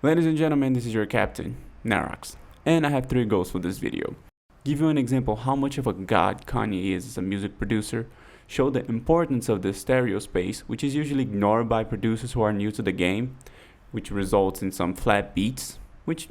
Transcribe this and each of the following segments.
Ladies and gentlemen, this is your captain, Narokx, and I have 3 goals for this video. Give you an example how much of a god Kanye is as a music producer, show the importance of the stereo space, which is usually ignored by producers who are new to the game, which results in some flat beats, which,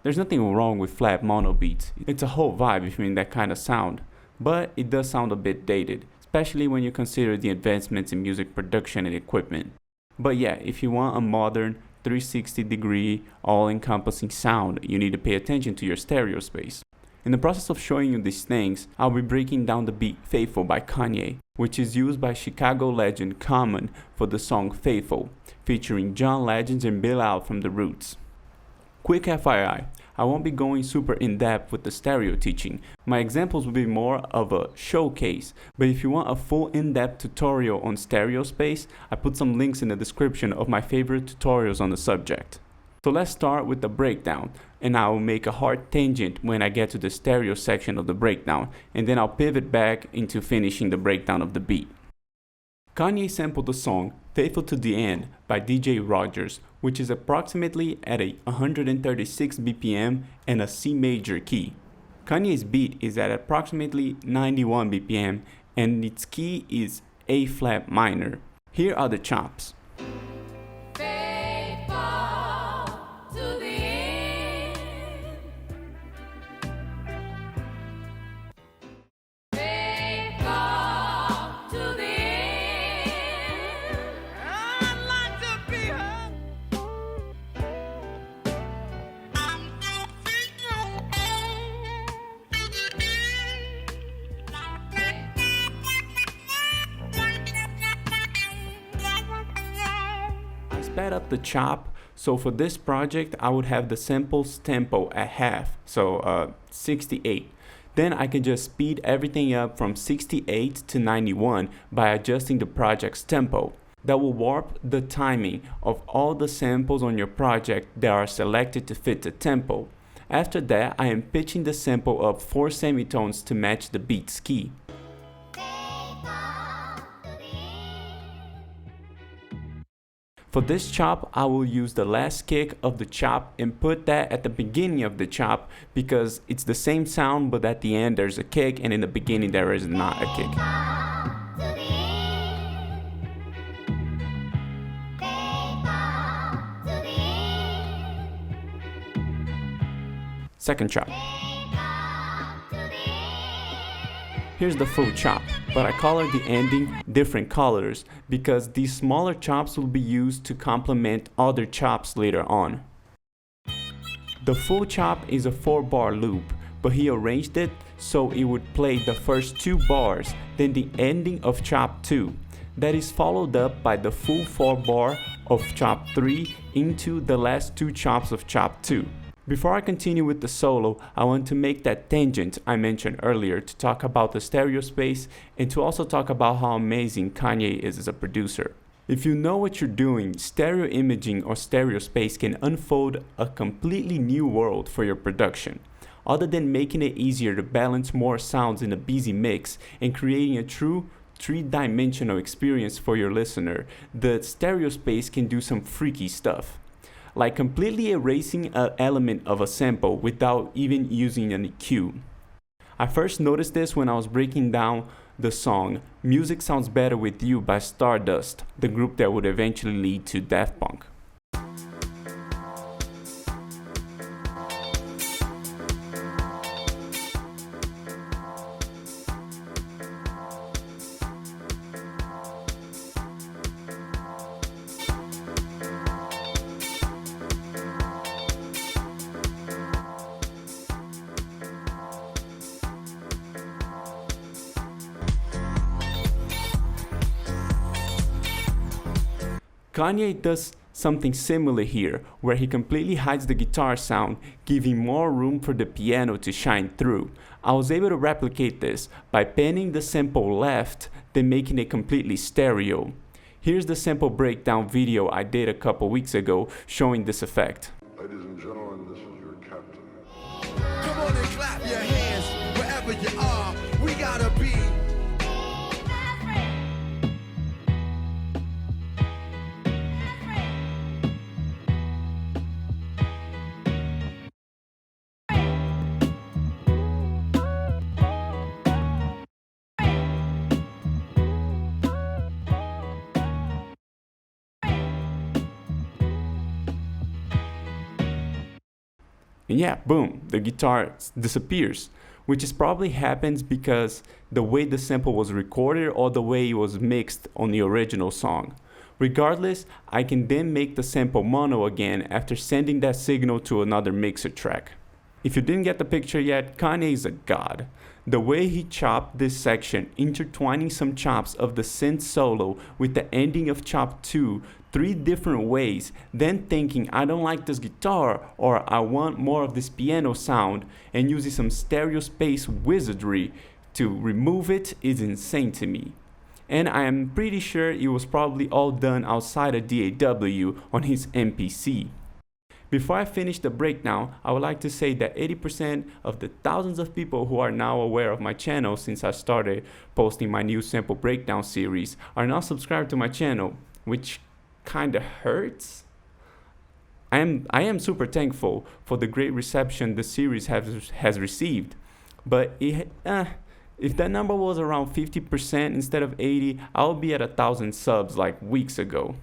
there's nothing wrong with flat mono beats. It's a whole vibe if you're in that kind of sound, but it does sound a bit dated, especially when you consider the advancements in music production and equipment. But yeah, if you want a modern 360-degree all-encompassing sound, you need to pay attention to your stereo space. In the process of showing you these things, I'll be breaking down the beat Faithful by Kanye, which is used by Chicago legend Common for the song Faithful, featuring John Legend and Bill Out from The Roots. Quick FYI, I won't be going super in-depth with the stereo teaching. My examples will be more of a showcase, but if you want a full in-depth tutorial on stereo space, I put some links in the description of my favorite tutorials on the subject. So let's start with the breakdown, and I will make a hard tangent when I get to the stereo section of the breakdown, and then I'll pivot back into finishing the breakdown of the beat. Kanye sampled the song Faithful to the End by DJ Rogers, which is approximately at a 136 BPM and a C major key. Kanye's beat is at approximately 91 BPM and its key is A flat minor. Here are the chops. Sped up the chop, so for this project I would have the samples tempo at half, so 68. Then I can just speed everything up from 68 to 91 by adjusting the project's tempo. That will warp the timing of all the samples on your project that are selected to fit the tempo. After that, I am pitching the sample up 4 semitones to match the beat's key. For this chop, I will use the last kick of the chop and put that at the beginning of the chop because it's the same sound, but at the end there's a kick and in the beginning there is not a kick. Second chop. Here's the full chop, but I color the ending different colors because these smaller chops will be used to complement other chops later on. The full chop is a 4-bar loop, but he arranged it so it would play the first 2 bars, then the ending of chop 2. That is followed up by the full 4-bar of chop 3 into the last 2 chops of chop 2. Before I continue with the solo, I want to make that tangent I mentioned earlier to talk about the stereo space and to also talk about how amazing Kanye is as a producer. If you know what you're doing, stereo imaging or stereo space can unfold a completely new world for your production. Other than making it easier to balance more sounds in a busy mix and creating a true 3-dimensional experience for your listener, the stereo space can do some freaky stuff, like completely erasing an element of a sample without even using an EQ. I first noticed this when I was breaking down the song Music Sounds Better With You by Stardust, the group that would eventually lead to Daft Punk. Kanye does something similar here, where he completely hides the guitar sound, giving more room for the piano to shine through. I was able to replicate this by panning the sample left, then making it completely stereo. Here's the sample breakdown video I did a couple weeks ago showing this effect. Ladies and gentlemen, this is your captain. Come on and clap your hands wherever you are. We gotta be. And yeah, boom, the guitar disappears, which is probably happens because the way the sample was recorded or the way it was mixed on the original song. Regardless, I can then make the sample mono again after sending that signal to another mixer track. If you didn't get the picture yet, Kanye is a god. The way he chopped this section, intertwining some chops of the synth solo with the ending of chop 2 3 different ways, then thinking I don't like this guitar or I want more of this piano sound, and using some stereo space wizardry to remove it is insane to me. And I am pretty sure it was probably all done outside of DAW on his MPC. Before I finish the breakdown, I would like to say that 80% of the thousands of people who are now aware of my channel since I started posting my new sample breakdown series are now subscribed to my channel, which kinda hurts. I am super thankful for the great reception the series has received, but if that number was around 50% instead of 80, I would be at 1,000 subs like weeks ago.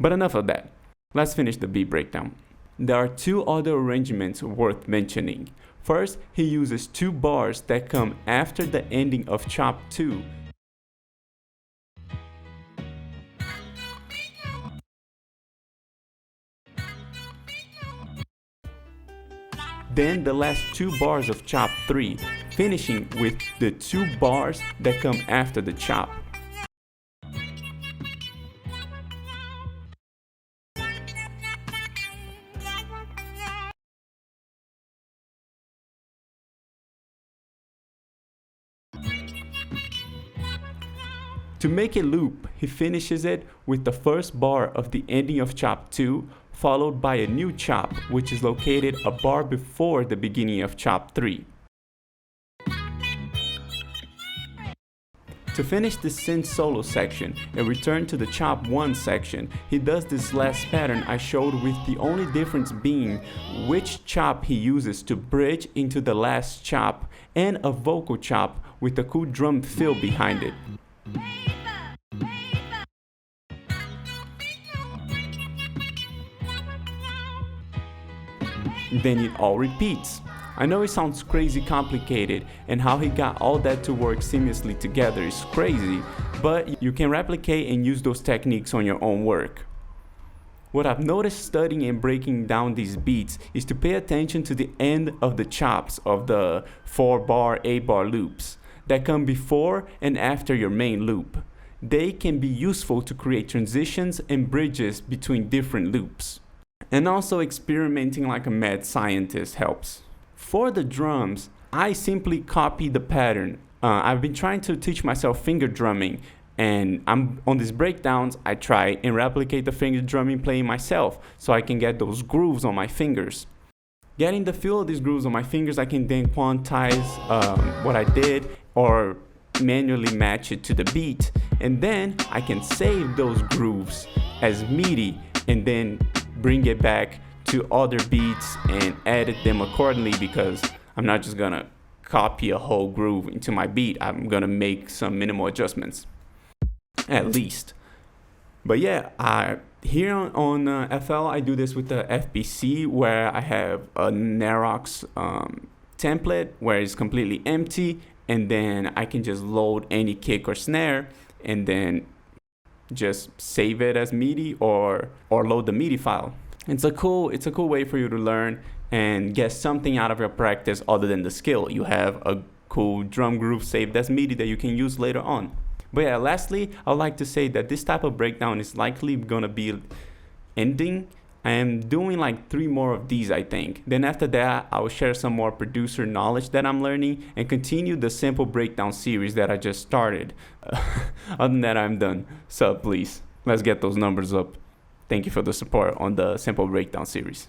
But enough of that. Let's finish the beat breakdown. There are 2 other arrangements worth mentioning. First, he uses 2 bars that come after the ending of chop 2. Then the last 2 bars of chop 3, finishing with the 2 bars that come after the chop. To make it loop, he finishes it with the first bar of the ending of chop 2, followed by a new chop, which is located a bar before the beginning of chop 3. To finish the synth solo section and return to the chop 1 section, he does this last pattern I showed, with the only difference being which chop he uses to bridge into the last chop, and a vocal chop with a cool drum fill behind it. Then it all repeats. I know it sounds crazy complicated, and how he got all that to work seamlessly together is crazy, but you can replicate and use those techniques on your own work. What I've noticed studying and breaking down these beats is to pay attention to the end of the chops of the 4-bar, 8-bar loops that come before and after your main loop. They can be useful to create transitions and bridges between different loops. And also experimenting like a mad scientist helps. For the drums, I simply copy the pattern. I've been trying to teach myself finger drumming, and on these breakdowns I try and replicate the finger drumming playing myself so I can get those grooves on my fingers. Getting the feel of these grooves on my fingers, I can then quantize what I did or manually match it to the beat, and then I can save those grooves as MIDI and then bring it back to other beats and edit them accordingly, because I'm not just gonna copy a whole groove into my beat. I'm gonna make some minimal adjustments, at least. But yeah, here on FL, I do this with the FBC, where I have a Narokx template where it's completely empty, and then I can just load any kick or snare and then just save it as MIDI or load the MIDI file. It's a cool way for you to learn and get something out of your practice other than the skill. You have a cool drum groove saved as MIDI that you can use later on. But yeah, lastly, I'd like to say that this type of breakdown is likely gonna be ending. I am doing like 3 more of these, I think. Then after that, I will share some more producer knowledge that I'm learning and continue the sample breakdown series that I just started. Other than that, I'm done. So please, let's get those numbers up. Thank you for the support on the sample breakdown series.